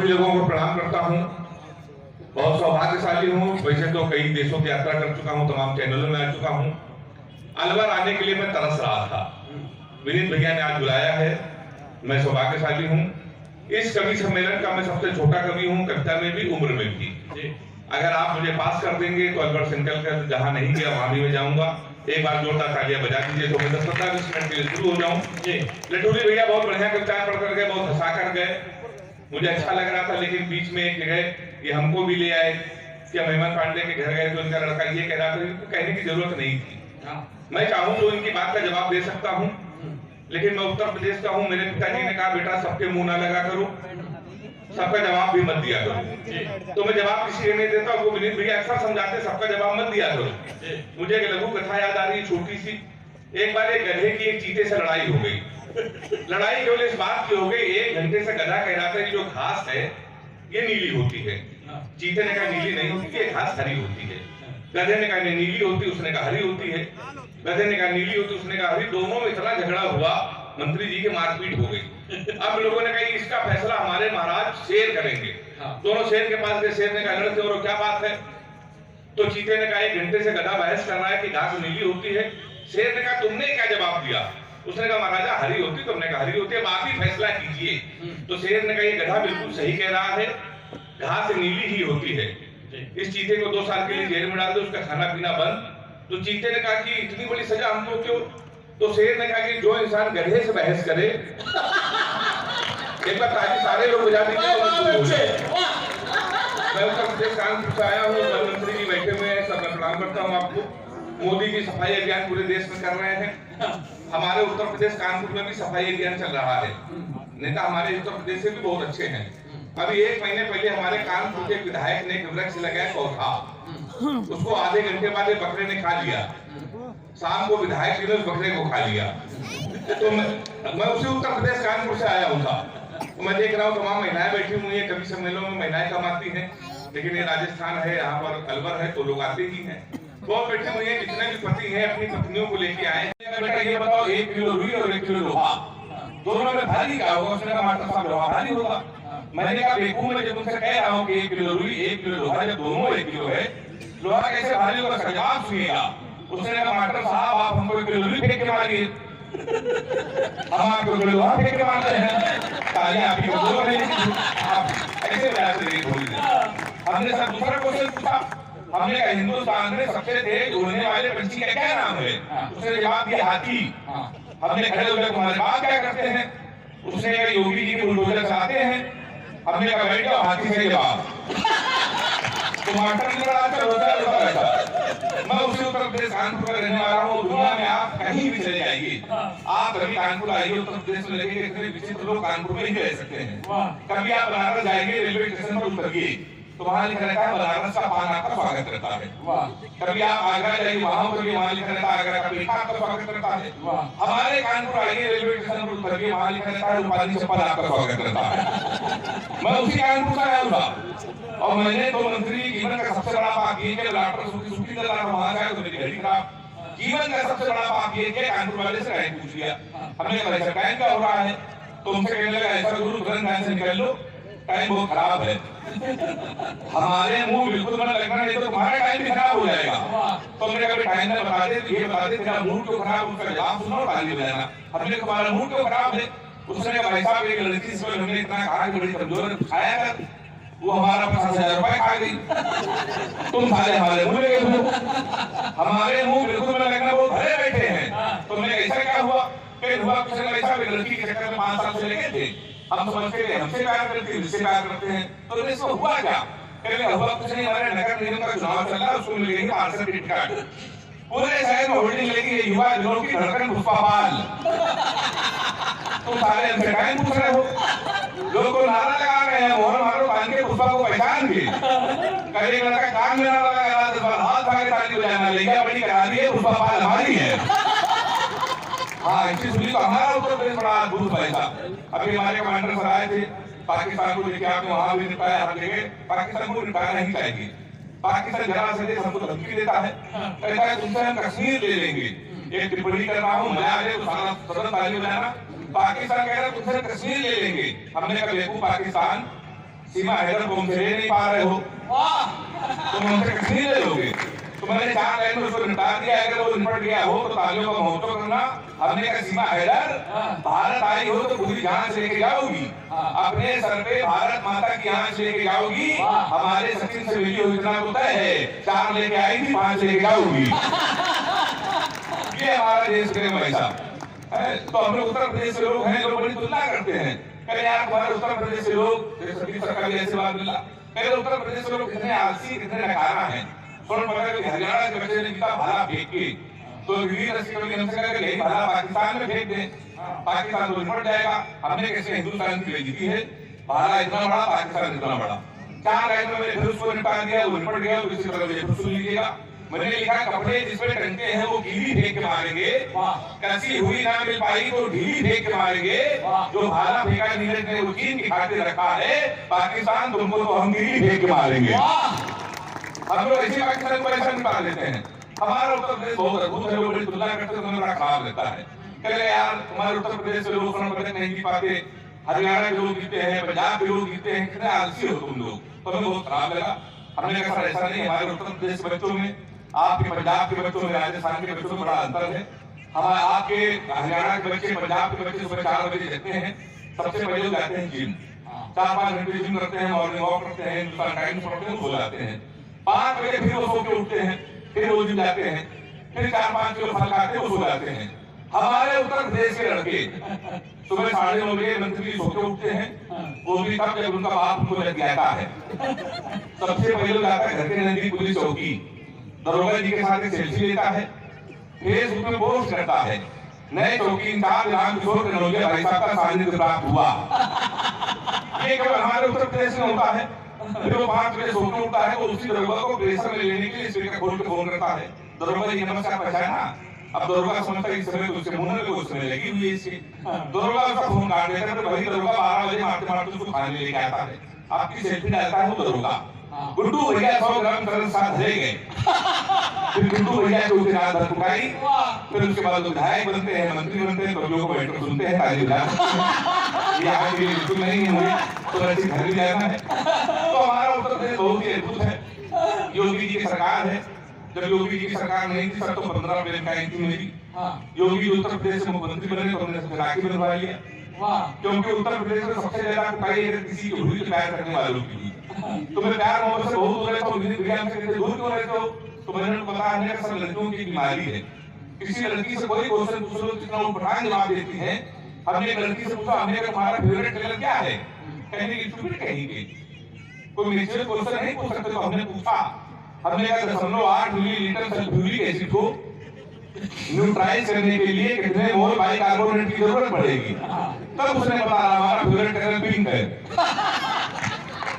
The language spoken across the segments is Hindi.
सभी लोगों को प्रणाम करता हूँ। बहुत सौभाग्यशाली हूँ। वैसे तो कई देशों की यात्रा कर चुका हूँ, तमाम चैनलों में आ चुका हूँ। अलवर आने के लिए मैं तरस रहा था। विनीत भैया ने आज बुलाया है, मैं सौभाग्यशाली हूँ। इस कवि सम्मेलन का मैं सबसे छोटा कवि हूँ, कविता में भी, उम्र में भी। अगर आप मुझे पास कर देंगे तो अलवर सेंट्रल का जहाँ नहीं गया वहां भी मैं जाऊंगा। एक बार जोरदार तालियां बजा दीजिए तो मैं 10-15 मिनट के लिए शुरू हो जाऊं। लटोली भैया बहुत बढ़िया कविताएं पढ़ कर गए, बहुत हंसा कर गए, मुझे अच्छा लग रहा था। लेकिन बीच में एक जगह ये हमको भी ले आए कि मेहमान पांडे के घर गए तो इनका लड़का ये कह रहा था, इनको कहने की जरूरत नहीं थी। मैं चाहूं तो इनकी बात का जवाब दे सकता हूं, लेकिन मैं उत्तर प्रदेश का हूं। मेरे पिताजी ने कहा, बेटा सबके मुंह ना लगा करो, सबका जवाब भी मत दिया करो। तो मैं जवाब किसी नहीं देता। वो विनीत भैया अक्सर समझाते, सबका जवाब मत दिया करो। मुझे एक लघु कथा याद आ रही है, छोटी सी। एक बार एक गधे की एक चीते से लड़ाई हो गई। लड़ाई केवल इस बात की हो गई, 1 घंटे से गधा कह रहा था कि जो घास है ये नीली होती है। चीते ने कहा नीली नहीं होती, ये घास हरी होती है। गधे ने कहा नीली होती, उसने कहा हरी होती है। गधे ने कहा नीली होती, उसने कहा हरी। दोनों में इतना झगड़ा हुआ, मंत्री जी की मारपीट हो गई। अब लोगों ने कहा इसका फैसला हमारे महाराज शेर करेंगे। दोनों शेर के पास गए। शेर ने कहा लड़ते हो क्या बात है? तो चीते ने कहा 1 घंटे से गधा बहस कर रहा है कि घास नीली होती है। शेर ने कहा तुमने क्या जवाब दिया? उसने कहा महाराजा हरी होती, तुमने कहा हरी होती है, आप ही फैसला कीजिए। तो शेर ने कहा ये गधा बिल्कुल सही कह रहा है, घास नीली ही होती है। इस चीते को 2 साल के लिए जेल में डाल दो, उसका खाना पीना बंद। तो चीते ने कहा कि इतनी बड़ी सजा हमको क्यों? तो शेर ने कहा कि जो इंसान गधे से बहस करे, एक बार ताकि सारे लोग बजा दीजिए तो मैं उत्तर प्रदेश कानपुर से आया हूँ। वन मंत्री जी बैठे हुए हैं, सब मैं प्रणाम करता हूँ आपको। मोदी जी सफाई अभियान पूरे देश में कर रहे हैं। हमारे उत्तर प्रदेश कानपुर में भी सफाई अभियान चल रहा है। नेता हमारे उत्तर प्रदेश से भी बहुत अच्छे हैं। अभी 1 महीने पहले हमारे कानपुर के विधायक ने एक वृक्ष लगाया पौधा, उसको आधे घंटे बाद बकरे ने खा लिया। शाम को विधायक जी ने उस बकरे को खा लिया। तो मैं उसी उत्तर प्रदेश कानपुर से आया हूँ। तो मैं देख रहा हूँ तमाम महिलाएं बैठी हुई हैं। कवि सम्मेलन में महिलाएं कम आती हैं, लेकिन ये राजस्थान है, यहाँ पर अलवर है तो लोग आते ही हैं। बहुत बैठे हुए हैं, जितने भी पति हैं अपनी पत्नियों को लेके आए हैं। बेटा ये बताओ 1 किलो रुई और 1 किलो लोहा, दोनों में भारी क्या होगा? उसने कहा मास्टर साहब लोहा भारी होगा। मैंने कहा बेवकूफ, मैं जब उनसे कह रहा हूँ कि 1 किलो रुई 1 किलो लोहा, जब दोनों 1 किलो है, लोहा कैसे भारी होगा? जवाब सुनिएगा। उसने कहा मास्टर साहब आप हमको 1 किलो रुई फेंक के मारिए, हम आपको लोहा फेंक के मारते हैं। तालियां आपकी बदौलत है, आप ऐसे बयान से नहीं बोलिए। हमने सर दूसरा क्वेश्चन पूछा, हमने कहा हिंदुस्तान में सबसे तेज उड़ने वाले पंछी का क्या नाम है? उसने जवाब दिया हाथी। हमने खड़े होकर तुम्हारे बाप क्या करते हैं? उसने कहा योगी जी के बुलडोजर चलाते हैं। हमने कहा बैठ जाओ, हाथी से जवाब। टमाटर होता है। मैं उसी उत्तर प्रदेश कानपुर का रहने वाला हूँ। दुनिया में आप कहीं भी चले जाइए, आप कभी कानपुर आइए, उत्तर प्रदेश में लगेंगे इतने विचित्र लोग कानपुर में ही रह सकते हैं। कभी आप बनारस जाएंगे, रेलवे स्टेशन पर उतरिए तो वहाँ लिखा रहता है बनारस का पान आपका स्वागत करता है। कभी आप आगरा जाइए, वहाँ पर वहाँ लिखा रहता है आगरा का मीठा आपका स्वागत करता है। हमारे कानपुर आइए, रेलवे स्टेशन पर उतरिए, वहाँ लिखा रहता है रूपाली चप्पल आपका स्वागत करता है। मैं उसी कानपुर का आया हूँ और मैंने तो मंत्री जीवन का सबसे बड़ा पाप ये कि डॉक्टर सुखी वहां गया तो मेरी घड़ी खराब। जीवन का सबसे बड़ा पाप ये कि कानपुर वाले से टाइम पूछ लिया। हमने कहा ऐसा टाइम क्या हो रहा है? तो उनसे कहने लगा ऐसा गुरु तुरंत टाइम से निकल लो, टाइम बहुत खराब है। हमारे मुंह बिल्कुल मन लगना नहीं तो तुम्हारा टाइम भी खराब हो जाएगा। तो हमने कहा टाइम ना बता दे, ये बता दे तेरा मूड क्यों खराब? उसका जवाब सुनो और ताली बजाना। हमने कहा तुम्हारा मूड क्यों खराब है? उसने कहा भाई साहब एक लड़की से हमने इतना कहा कि बड़ी कमजोर है, खाया कर, वो हमारा 50,000 रुपए खा गई। तुम साले हमारे मुंह लगे हो, हमारे मुंह बिल्कुल में लगना बहुत भरे बैठे हैं। तो मैंने ऐसा क्या हुआ? फिर हुआ कुछ ऐसा लड़की के चक्कर में 5 साल से लगे थे। हम समझते थे हमसे प्यार करते हैं, जिससे प्यार करते हैं। तो इसको हुआ क्या? पहले हुआ कुछ नहीं, हमारे नगर निगम का चुनाव चल रहा है, उसको मिल गई पार्षद टिकट कार्ड। पूरे शहर में होर्डिंग लगी है युवा दिनों की धड़कन पुष्पापाल। तुम सारे हमसे टाइम पूछ रहे हो, लोग को नारा लगा रहे हैं मोहन मारो बांध के पुष्पा को पहचान के। कभी लड़का कान में नारा लगा, हाथ भागे ताली बजाना, लेगा बड़ी करा दी है, पुष्पापाल हमारी है। हाँ, इसी सुनी तो हमारा उत्तर प्रदेश बड़ा अद्भुत पैसा। अभी हमारे कमांडर सर आए थे, पाकिस्तान को लेकर आपने वहां भी निपटाया, हर जगह पाकिस्तान को निपटाना नहीं चाहिए। पाकिस्तान जरा से देश हमको धमकी देता है, कहता है तुमसे हम कश्मीर ले लेंगे। एक टिप्पणी कर रहा हूँ, मजा आ जाए तो सारा सदन ताली बजाना। पाकिस्तान कह रहा है तुमसे कश्मीर ले लेंगे। हमने कहा बेवकूफ पाकिस्तान, सीमा हैदर को हमसे ले नहीं पा रहे हो, तुम हमसे कश्मीर ले लोगे। तो मैंने 4 लाइन में उसको निपटा दिया। अगर वो निपट गया हो तो तालियों का महोत्सव करना। हमने कहा सीमा हैदर भारत आई हो तो पूरी जान से लेके जाओगी, अपने सर पे भारत माता की आंच लेके जाओगी। हमारे सचिन से मिली हुई इतना तो तय है, 4 लेके आई थी 5 लेके जाओगी। ये हमारा देश प्रेम ऐसा। तो हम लोग उत्तर प्रदेश के लोग हैं, लोग बड़ी तुलना करते हैं, कहे यार हमारे उत्तर प्रदेश के लोग सरकार भी ऐसी बात मिला, कहे उत्तर प्रदेश के लोग कितने आलसी कितने नकारा हैं। थोड़ा पता है हरियाणा के बच्चे ने कितना भाला फेंक के तो वीर हमसे कहा यही भाला पाकिस्तान में फेंक दें, पाकिस्तान तो निपट जाएगा। हमने कैसे हिंदुस्तान की बेइज्जती है, भाला इतना बड़ा पाकिस्तान इतना बड़ा। 4 लाइन में मैंने फिर उसको निपटा दिया, वो निपट गया। तो इसी तरह सुन लीजिएगा, मैंने लिखा कपड़े जिसपे टंगे हैं वो गीली फेंक के मारेंगे, कसी हुई ना मिल पाई तो ढीली फेंक के मारेंगे। जो भाला फेंका नीरज ने वो चीन की खातिर रखा है, पाकिस्तान तुमको तो हम गीली फेंक के मारेंगे। हम लोग ऐसे पाकिस्तान को ऐसा निकाल लेते हैं। हमारा उत्तर प्रदेश बहुत अद्भुत है, लोग बड़ी तुलना करते हैं तो बड़ा खराब लगता है। कहे यार तुम्हारे उत्तर प्रदेश से लोग स्वर्ण पदक नहीं जीत पाते, हरियाणा के लोग जीते हैं, पंजाब के लोग जीते हैं, कितने आलसी हो तुम लोग। तो हमें बहुत खराब लगा। हमने कहा सर ऐसा नहीं, हमारे उत्तर प्रदेश के बच्चों में, आपके पंजाब के बच्चों में, राजस्थान के बच्चों में बड़ा अंतर है। हमारे आपके हरियाणा के बच्चे, पंजाब के बच्चे सुबह 4 बजे जगते हैं, सबसे पहले जाते हैं जिम, 4-5 घंटे जिम करते हैं, मॉर्निंग वॉक करते हैं, हिंदुस्तान टाइम्स पढ़ते हैं, सो जाते हैं। 5 बजे फिर वो सो के उठते हैं, फिर वो जिम जाते हैं, फिर 4-5 किलो फल खाते हैं, वो सो जाते हैं। हमारे उत्तर प्रदेश के लड़के सुबह 9:30 बजे मंत्री सो के उठते हैं, वो भी तब जब उनका बाप उनको लग जाता है। सबसे पहले जाता है घर के नजदीक पुलिस चौकी, दरोगा जी के साथ एक सेल्फी लेता है, फेसबुक में पोस्ट करता है, नए चौकी इंचार्ज रामकिशोर कनौजिया भाई साहब का सानिध्य प्राप्त हुआ। ये केवल हमारे उत्तर प्रदेश में होता है। फिर वो 5 बजे सोकर उठता है, तो उसी दरोगा को प्रेशर में लेने के लिए स्पीकर खोल के फोन करता है, दरोगा जी नमस्कार पहचाना। अब दरोगा समझता है इस समय तो उसके मुंह में कुछ समय लगी हुई है इसकी। दरोगा उसका फोन काट देता है, वही दरोगा 12 बजे मारते मारते उसको खाने लेके आता है, आपकी सेल्फी डालता है वो दरोगा। गुड्डू भैया 100 ग्राम तरल साथ ले गए, फिर गुड्डू भैया को उसे रात भर पुकारी, फिर उसके बाद विधायक बनते हैं, मंत्री बनते हैं, तो लोगों को बैठकर सुनते हैं, ताली बजाते हैं। ये आगे के लिए बिल्कुल नहीं है, मुझे तो अच्छी घर भी जाना है। तो हमारा उत्तर प्रदेश बहुत ही अद्भुत है। योगी जी की सरकार है, जब योगी जी की सरकार नहीं थी सर तो 15 अप्रैल का थी मेरी। योगी उत्तर प्रदेश से मुख्यमंत्री बने तो हमने सबसे राखी बनवा लिया, क्योंकि उत्तर प्रदेश में सबसे ज्यादा कुटाई अगर किसी की हुई तो प्यार करने वालों की हुई। तो मैं प्यार मोहब्बत से बहुत दूर रहता हूँ, दूर क्यों रहते हो? तो मैंने उनको बताया हमने सब लड़कियों की बीमारी है, किसी लड़की से कोई क्वेश्चन पूछ लो कितना उठान जवाब देती है। हमने एक लड़की से पूछा, हमने कहा तुम्हारा फेवरेट कलर क्या है? कहने की चुप कहेंगे, कोई नेचुरल क्वेश्चन नहीं पूछ सकते। तो हमने पूछा, हमने कहा 0.8 मिलीलीटर सल्फ्यूरिक एसिड को न्यूट्रलाइज करने के लिए कितने मोल बाइकार्बोनेट की जरूरत पड़ेगी? तब उसने बताया हमारा फेवरेट कलर पिंक है।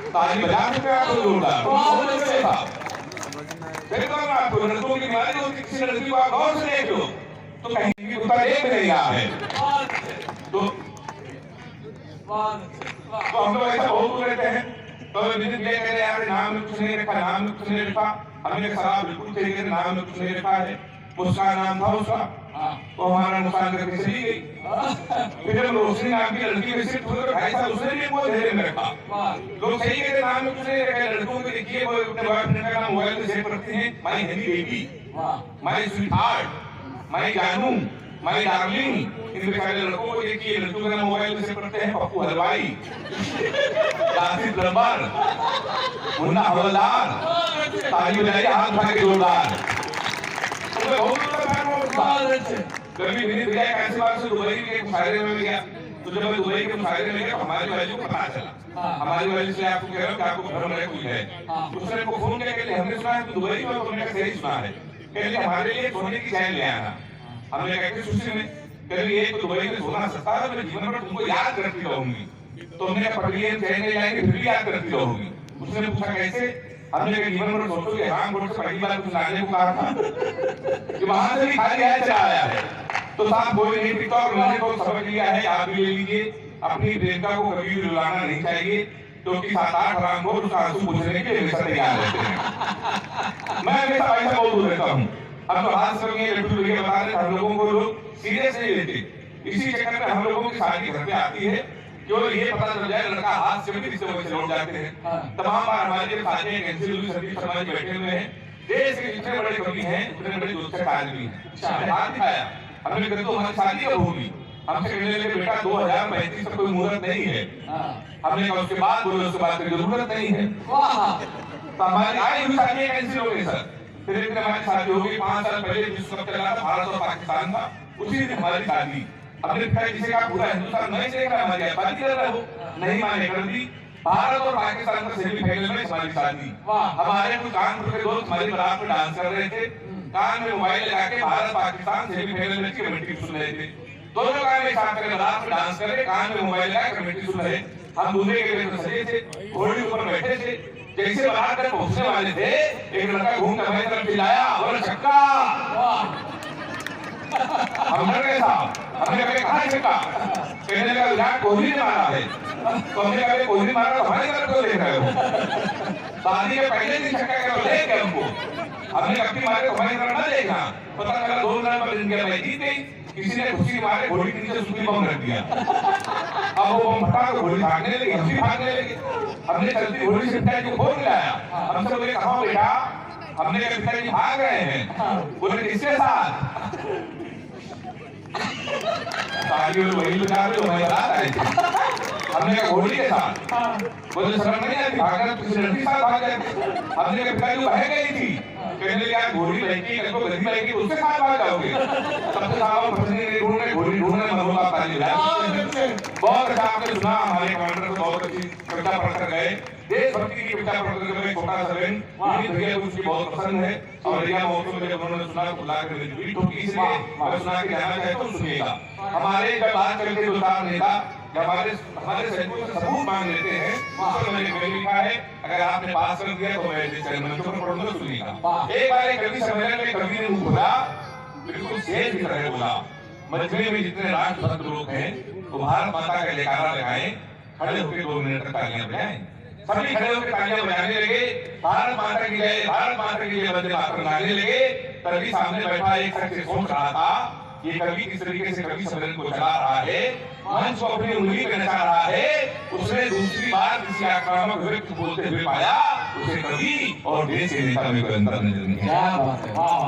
ताली बजा सकते हैं आप जोरदार। आपको लड़कों की बीमारी होती, किसी लड़की को आप गौर से देख लो तो कहीं उत्तर एक नहीं रहा है। तो हम लोग ऐसा बहुत रहते हैं। तो विदित ये कह रहे यार नाम में कुछ नहीं रखा, नाम में कुछ नहीं रखा। हमने शराब बिल्कुल सही है, नाम में कुछ नहीं रखा है। मुस्कान नाम था उसका, तो हमारा मुस्कान करके चली गई। फिर हम रोशनी नाम की लड़की में से भाई साहब उसने भी वो धैर्य में रखा। लोग सही कहते नाम में कुछ नहीं रखा। लड़कों को देखिए वो अपने बॉयफ्रेंड का नाम मोबाइल में सेव करते हैं, my honey baby, my sweetheart, my jaanu, my darling. इन बेचारे लड़कों को देखिए लड़कों का नाम मोबाइल में सेव करते हैं, पप्पू हलवाई, कासिम प्लम्बर, मुन्ना हवलदार। ताली बजाइए हाथ उठा के जोरदार। कभी विनीत भैया कैसी बात से दुबई के मुशायरे में गया, तो जब मैं दुबई के मुशायरे में गया हमारी वाली को पता चला। हमारी वाली से आपको कह रहा हूँ कि आपको भ्रम है कोई है। उसने को फोन किया कि हमने सुना है तो दुबई में, तुमने सही सुना है, कहले हमारे लिए सोने की चैन ले आना। हमने कहा कि सुशी में, कहले ये तो दुबई में सोना सस्ता है, मैं जीवन भर तुमको याद करती रहूंगी। तो हमने कहा पटरिए चैन ले जाएंगे फिर भी याद करती रहूंगी। उसने पूछा कैसे? हमने कहा जीवन भर सोचो कि रामकोट से पहली बार कुछ लाने को कहा था कि वहां से भी खाली हाथ चला आया है। तो साहब बोले नहीं टिकता और मैंने तो समझ लिया है, आप भी ले लीजिए। अपनी प्रेमिका को कभी भी रुलाना नहीं चाहिए, क्योंकि 7-8 रामकोट उसका आंसू पूछने के लिए हमेशा तैयार रहते हैं। मैं हमेशा ऐसा बहुत दूर रहता हूँ। अब तो हाथ से लड्डू भैया बता रहे हम लोगों को लोग सीरियस नहीं लेते। इसी चक्कर में हम लोगों की शादी घर पे आती है केवल ये पता चल जाए लड़का हाथ से भी रिश्ते वैसे लौट जाते हैं। तमाम बार हमारे साथ में कैंसिल संदीप शर्मा जी बैठे हुए हैं। देश के जितने बड़े कवि हैं उतने बड़े दूसरे आदमी हैं। हाथ दिखाया हमने कहा तो हमारी शादी कब होगी? हमसे कहने लगे बेटा 2035 तक कोई मुहूर्त नहीं है। हमने कहा उसके बाद बोले उसके बाद कोई जरूरत नहीं है। तो हमारी आई हुई शादी कैंसिल हो गई सर। फिर एक हमारी शादी हो गई 5 साल पहले विश्व कप चला था भारत और पाकिस्तान का, उसी दिन हमारी शादी। हमने कहा किसी का पूरा हिंदुस्तान नहीं देख रहा हमारी आबादी कर रहा हो, नहीं माने कर दी। भारत और पाकिस्तान का सेमीफाइनल में हमारी शादी। हमारे कुछ कानपुर के दोस्त हमारी बारात में डांस कर रहे थे, कान में मोबाइल लगा के भारत पाकिस्तान सेमीफाइनल में कमेंट्री सुन रहे थे। दोनों कान में साथ में बारात में डांस कर रहे, कान में मोबाइल लगा कमेंट्री सुन रहे। हम दूल्हे के लिए सजे थे, घोड़ी ऊपर बैठे थे। जैसे बारात तक पहुंचने वाले थे एक लड़का घूम कर हमारी तरफ चिल्लाया बोले छक्का। हमने कैसा हमने कहा छक्का, कहने लगा विराट कोहली ने मारा है। तो हमने कहा कोहली मारा तो हमारी तरफ क्यों देख रहे हो? शादी के पहले दिन छक्का क्या देख गए हमको? हमने कभी मारे हमारी तरफ न देखा। पता चला 2 रन पर इंडिया मैच जीत गई। किसी ने खुशी मारे घोड़ी के नीचे सुई बम रख दिया। अब वो बम फटा तो घोड़ी भागने लगी, हम भी भागने लगे। हमने चलती घोड़ी से पिताजी को फोन मिलाया। हमसे बोले कहाँ बेटा? हमने कहा पिताजी भाग रहे हैं। बोले किसके साथ? वही बता रहे हो, मैं बता रहे थे। हमने कहा घोड़ी के साथ। बोले शर्म नहीं आती भागना, किसी लड़की के साथ भाग जाते। हमने कहा पिताजी बह गई थी। कहने लगे यार घोड़ी बहकी कल को गधी बहकी उसके साथ भाग जाओगे। सबसे सालों पत्नी ढूंढने घोड़ी ढूंढने मनोला ताली बहुत अच्छा आपने सुना। हमारे कमांडर को बहुत अच्छी कविता पढ़कर गए। देशभक्ति की कविता पढ़कर मैं छोटा सा बहन भैया उसकी बहुत पसंद है। और रिया महोत्सव में जब उन्होंने सुना तो बुला कर मेरी ट्वीट होगी, इसलिए मैं सुना के जाना चाहता हूँ, सुनिएगा। हमारे जब बात करके दो चार नेता हमारे सैनिकों से सबूत मांग लेते हैं, उसको मैंने लिखा है, अगर आपने पास कर दिया तो मैं मंचों पर पढ़ूंगा, सुनिएगा। एक बार एक कवि सम्मेलन में कवि ने मुंह खोला, बिल्कुल शेर की तरह बोला, मजमे में जितने राष्ट्रभक्त लोग हैं वो भारत माता का जयकारा लगाएं, खड़े होकर 2 मिनट तक तालियां बजाएं। सभी खड़े होकर तालियां बजाने लगे, भारत माता की जय, भारत माता की जय वंदे मातरम गाने लगे। तभी सामने बैठा एक शख्स सोच रहा था ये कवि किस तरीके से कवि सम्मेलन को चला रहा है, मंच को अपनी उंगली पे नचा रहा है। उसने दूसरी बार किसी आक्रामक व्यक्ति बोलते हुए पाया, उसे कवि और देश के नेता में कोई अंतर नजर नहीं आया।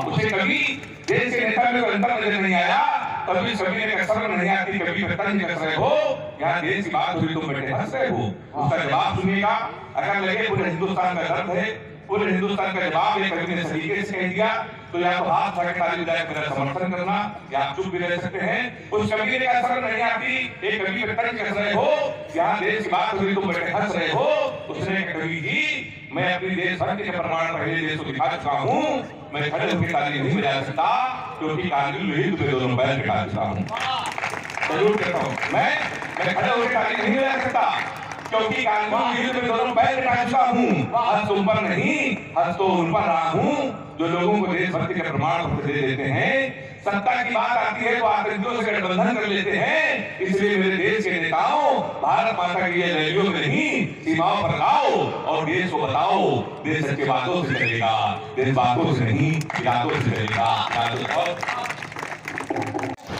उसे कवि देश के नेता में कोई अंतर नजर नहीं आया। तभी सभी ने शर्म नहीं आती, कभी पे तंज कस रहे हो, यहाँ देश की बात हुई तो बैठे हंस रहे हो। उसका जवाब सुनिएगा। अगर लगे पूरे हिंदुस्तान का दर्द है, पूरे हिंदुस्तान का जवाब एक कवि ने सलीके से कह दिया, तो या तो हाथ उठा के ताली बजाकर मेरा समर्थन करना या आप चुप भी रह सकते हैं। उस कवि ने कहा शर्म नहीं आती, एक कवि पे तंज कस रहे हो, यहाँ देश की बात हुई तो बैठे हंस रहे हो। उसने कवि जी मैं अपनी देशभक्ति के प्रमाण पहले देश को दिखा चुका हूँ, मैं खड़े होकर ताली नहीं बजा सकता क्योंकि कारगिल युद्ध में दोनों पैर कटा चुका हूँ। जरूर कहता हूँ मैं खड़े होकर ताली नहीं बजा सकता क्योंकि कारगिल युद्ध में दोनों पैर कटा चुका हूँ। हंस तो उन पर नहीं, हंस तो उन पर रहा हूँ जो लोगों को देशभक्ति के प्रमाण पत्र दे देते हैं। सत्ता की बात आती है तो आतंकियों से गठबंधन कर लेते हैं। इसलिए मेरे देश के नेताओं, भारत माता की रैलियों में नहीं सीमाओं पर आओ और देश को बताओ, देश सच्चे बातों से चलेगा, देश बातों से नहीं यादों से चलेगा।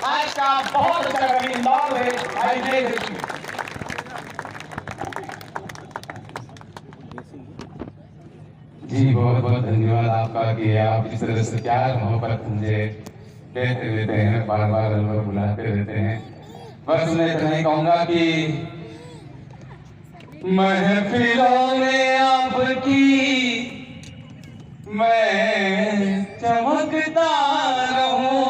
आज का बहुत अच्छा कवि इंदौर है भाई जय श्री। जी बहुत बहुत धन्यवाद आपका कि आप इस तरह से प्यार मोहब्बत मुझे कहते रहते हैं, बार बार अलवर बुलाते रहते हैं। बस मैं इतना ही कहूँगा कि महफिलों में आपकी मैं चमकता रहूं,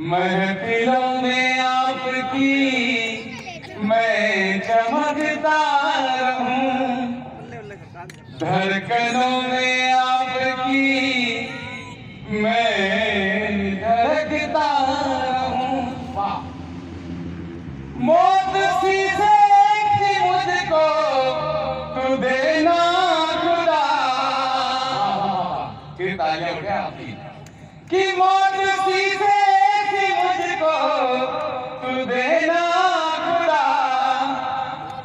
महफिलों में आपकी मैं चमकता रहूं, धड़कनों में आपकी मैं धड़कता रहूं। मौत शीशे की मुझको तू देना खुदा, फिर तालियां उठे आपकी कि मौत शीशे की मुझको तू देना खुदा,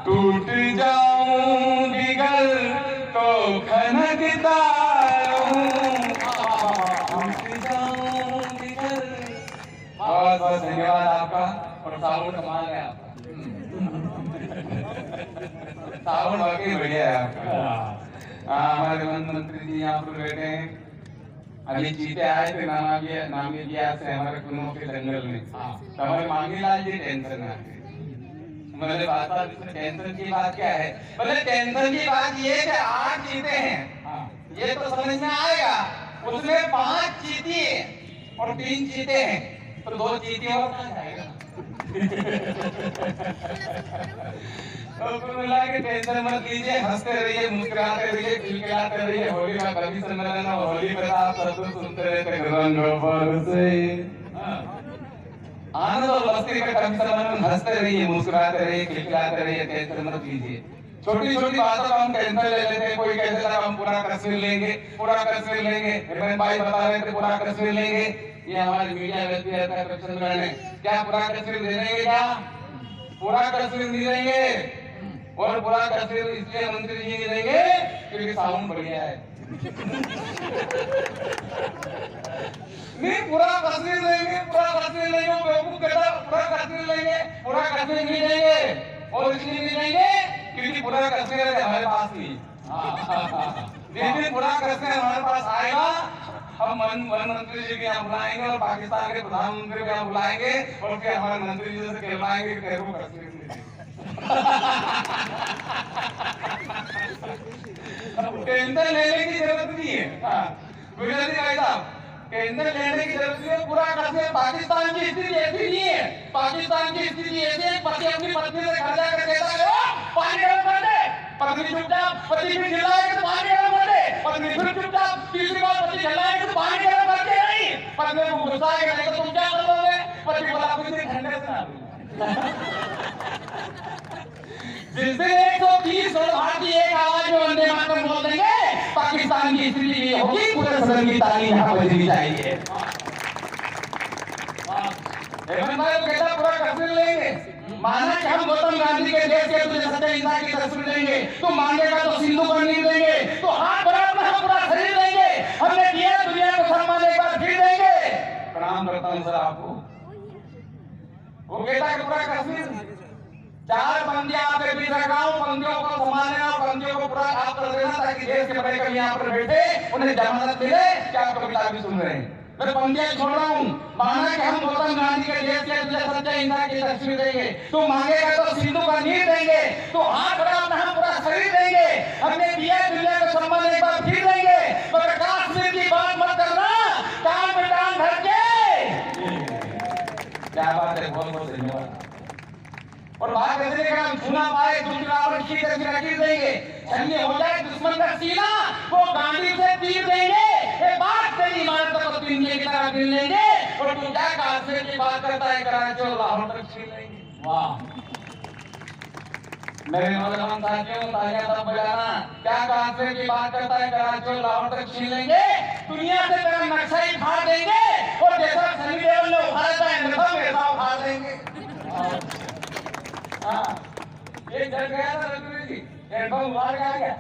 टूट जाऊं बिगड़ तो खनकता रहूं, टूट जाऊं बिगड़। बहुत बहुत धन्यवाद आपका। साउंड कमाल है आपका। साउंड वाकई बढ़िया है आपका। हमारे वन मंत्री जी यहाँ पर बैठे हैं। अभी चीते आए थे नामी बिहार से हमारे कुनों के जंगल में, तो हमारे मांगीलाल जी टेंशन आ गए। मैंने बात टेंशन की बात क्या है? बोले टेंशन की बात ये कि 8 चीते हैं, ये तो समझ में आएगा। उसमें 5 चीती है और 3 चीते हैं, तो 2 चीती और कहाँ जाएगा? तो कुल मिला के टेंशन मत लीजिए, हंसते रहिए, मुस्कुराते रहिए, खिलखिलाते रहिए। होली का कवि सम्मेलन है, होली पर आप सब सुनते रहते रंगों पर से आनंद और मस्ती का कवि सम्मेलन। हंसते रहिए, मुस्कुराते रहिए, खिलखिलाते रहिए, टेंशन मत लीजिए। छोटी छोटी बातों का हम टेंशन ले लेते हैं। कोई कहते था हम पूरा कश्मीर लेंगे, पूरा कश्मीर लेंगे। हिरन भाई बता रहे थे पूरा कश्मीर लेंगे। ये हमारे मीडिया में भी रहता है प्रचंड ने, क्या पूरा कश्मीर दे देंगे? क्या पूरा कश्मीर नहीं देंगे? और पूरा कश्मीर इसलिए मंत्री जी नहीं देंगे क्योंकि साउंड बढ़िया है। नहीं, पूरा कश्मीर लेंगे, पूरा कश्मीर लेंगे। बेवकूफ कहता पूरा कश्मीर लेंगे, पूरा कश्मीर नहीं देंगे। और इसलिए नहीं देंगे क्योंकि पूरा कश्मीर हमारे पास नहीं। जिस दिन पूरा कश्मीर हमारे पास आएगा, हम वन मंत्री जी के यहाँ बुलाएंगे और पाकिस्तान के प्रधानमंत्री के यहाँ बुलाएंगे और फिर हमारे मंत्री जी से कहलाएंगे कि तेरे को कश्मीर टेंशन लेने की जरूरत नहीं है। गुजराती भाई साहब, टेंशन लेने की जरूरत नहीं है। पूरा कश्मीर, पाकिस्तान की स्थिति ऐसी नहीं है। पाकिस्तान की स्थिति ऐसी है, पति अपनी पत्नी से घर जाकर कहता है पानी गर्म कर दे, पत्नी चुपचाप, पति फिर चिल्लाएगा तो पानी गर्म कर दे, पत्नी फिर चुपचाप, तीसरी बार पति चिल्लाएगा तो पानी गर्म करते नहीं। पत्नी को गुस्सा आएगा, नहीं तो तुम क्या करोगे? पति बोला कुछ नहीं, ठंडे से ना जिस दिन 130 करोड़ भारतीय एक आवाज में वंदे मातरम बोल देंगे, पाकिस्तान की स्थिति ये होगी, पूरे सदन की ताली यहाँ बजनी चाहिए। हेमंत भाई को कहता पूरा कश्मीर लेंगे। माना कि हम गौतम गांधी के देश के तुझे सत्य हिंसा की तस्वीर देंगे, तो मांगेगा तो सिंधु पर नहीं देंगे, तो हाथ बराबर हम पूरा शरीर देंगे। हमने दिया दुनिया को सम्मान एक बार फिर देंगे। प्रणाम करता हूँ सर आपको। वो कहता कि पूरा कश्मीर, 4 बंदियां आपके बीच रखा हूं, बंदियों को संभालना और बंदियों को पूरा आप कर देना ताकि देश के बड़े कवि यहाँ पर बैठे उन्हें जमानत मिले। क्या आप कविता भी सुन रहे हैं? मैं बंदियां छोड़ रहा हूँ। माना कि हम गौतम गांधी के देश के तुझे सत्य हिंसा की तस्वीर देंगे, तो मांगेगा तो सिंधु का नीर देंगे, तो हाथ बराबर हम पूरा शरीर देंगे। हमने दिया दुनिया को सम्मान एक बार फिर देंगे। मगर कश्मीर की बात मत करना, टांग में टांग धर के। क्या बात है, बहुत बहुत धन्यवाद। और बात ऐसे कि हम सुना पाए दूसरा और की तस्वीर रखी देंगे, छन्नी हो जाए दुश्मन का सीना, वो गांधी से तीर देंगे। ये बात तेरी इमारत को तिनके की तरह गिन लेंगे। और तू क्या काश्मीर की बात करता है, कराची और लाहौर तक छीन लेंगे। वाह मेरे नौजवान साथियों, तालियां तब बजाना। क्या काश्मीर की बात करता है, कराची और लाहौर तक छीन लेंगे। दुनिया से तेरा नक्शा ही फाड़ देंगे और जैसा सनी देओल ने उखाड़ा था इंद्रधनुष वैसा उखाड़ देंगे। एक डर गया था रघुवीर जी, हेडफोन उखाड़ के आ गया।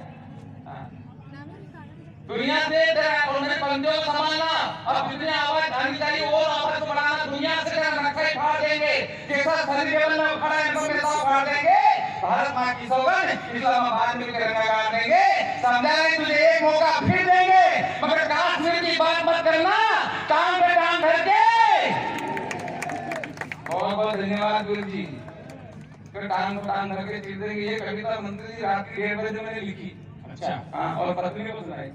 दुनिया से उन्हें बंदियों को संभालना, अब जितनी आवाज आनी चाहिए वो आवाज को बढ़ाना। दुनिया से तेरा नक्शा ही फाड़ देंगे, जैसा सनी देओल ने उखाड़ा इंद्रधनुष वैसा उखाड़ देंगे। भारत माँ की सौगंध, इस्लामाबाद मिलकर तिरंगा गाड़ देंगे। समझा नहीं, तुझे एक मौका फिर देंगे। मगर कश्मीर की बात मत करना, टांग पे टांग धर के। बहुत बहुत धन्यवाद गुरु जी। टांग को टांग धर के चीर देंगे। ये कविता मंत्री जी रात के 1:30 बजे मैंने लिखी। अच्छा, हाँ, और पत्नी को सुनाई।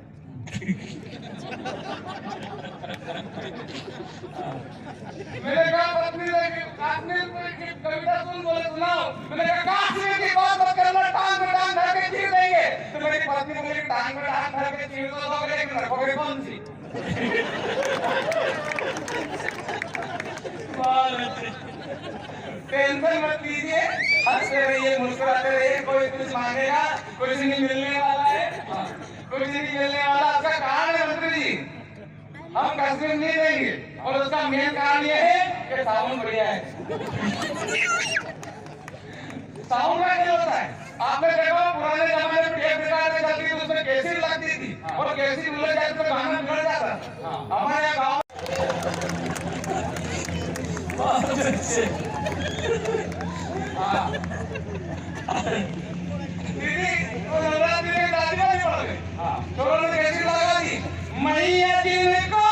मैंने कहा पत्नी ने कश्मीर की कविता सुन, बोले सुनाओ। मैंने कहा कश्मीर की बात मत करना, टांग में टांग धर के चीर देंगे। तो मेरी पत्नी ने बोली टांग में टांग धर के चीर दो, लेकिन रखोगे कौन सी? टेंशन मत लीजिए, हंसते रहिए, मुस्कुराते रहिए। कोई कुछ मांगेगा, कुछ नहीं मिलने वाला है, कुछ नहीं मिलने वाला। उसका कारण है मंत्री जी, हम कश्मीर नहीं देंगे। और उसका मेन कारण ये है कि साउंड बढ़िया है। साउंड का क्या होता है? आपने देखा पुराने जमाने में टेप रिकॉर्डर चलती थी, उसमें कैसेट लगती थी और कैसेट उलझ जाए तो गाना बिगड़ जाता। हमारे गाँव हाँ। दीदी वो नवरात्रि में दादी वाली पड़ गई। हाँ। तो उन्होंने कैसी लगा दी मैया दिन को